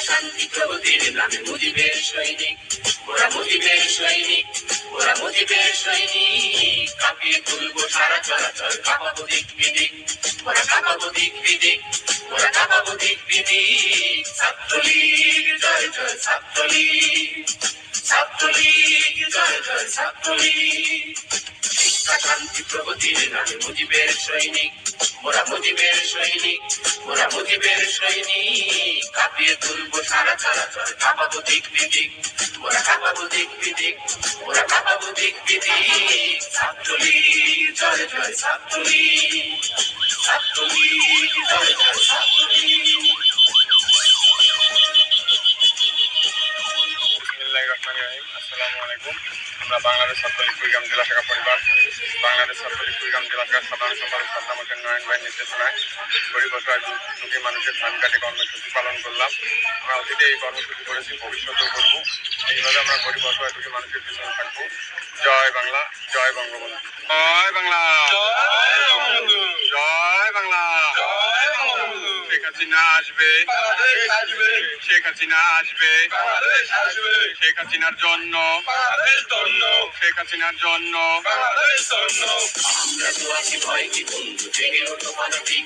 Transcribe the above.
শান্তি প্রগতির নামে মুজিবের সৈনিক, ওরা মুজিবের সৈনিক, ওরা মুজিবের সৈনিক। কাঁপিয়ে তুলবো সারা চরাচর, কাঁপাবো দিক বিদিক, ওরা কাঁপাবো দিক বিদিক, ওরা কাঁপাবো দিক বিদিক। ছাত্রলীগ জয় জয় ছাত্রলীগ, ছাত্রলীগ জয় জয় ছাত্রলীগ। শিক্ষা শান্তি প্রগতির নামে মুজিবের সৈনিক, ওরা মুজিবের সৈনিক, ওরা মুজিবের সৈনিক। কাঁপিয়ে তুলবো সারা চরাচর, কাঁপাবো দিক বিদিক, ওরা কাঁপাবো দিক বিদিক, ওরা কাঁপাবো দিক বিদিক। ছাত্রলীগ জয় জয় ছাত্রলীগ, ছাত্রলীগ জয় জয় ছাত্রলীগ। আসসালামু আলাইকুম। আমরা বাংলাদেশ ছাত্রলীগ কুড়িগ্রাম জেলা শাখা পরিবার, বাংলাদেশ ছাত্রলীগ কুড়িগ্রাম জেলা শাখার সাধারণ সম্পাদক সাদ্দাম হোসেন নয়ন ভাইয়ের নির্দেশনায় গরিব অসহায় দুঃখী মানুষের ধান কাটে কর্মসূচি পালন করলাম। আমরা অতীতে এই কর্মসূচি করেছি, ভবিষ্যতেও করবো। এইভাবে আমরা গরিব অসহায় দুঃখী মানুষের পিছনে থাকবো। জয় বাংলা, জয় বঙ্গবন্ধু। জয় বাংলা, জয় বাংলা। শেখ হাসিনা আসবে, শেখ হাসিনা আসবে, শেখ হাসিনার জন্য, শেখ হাসিনার জন্য। আমরা তো আছি ভয় কি বন্ধু, জেগে ওঠো পদাতিক।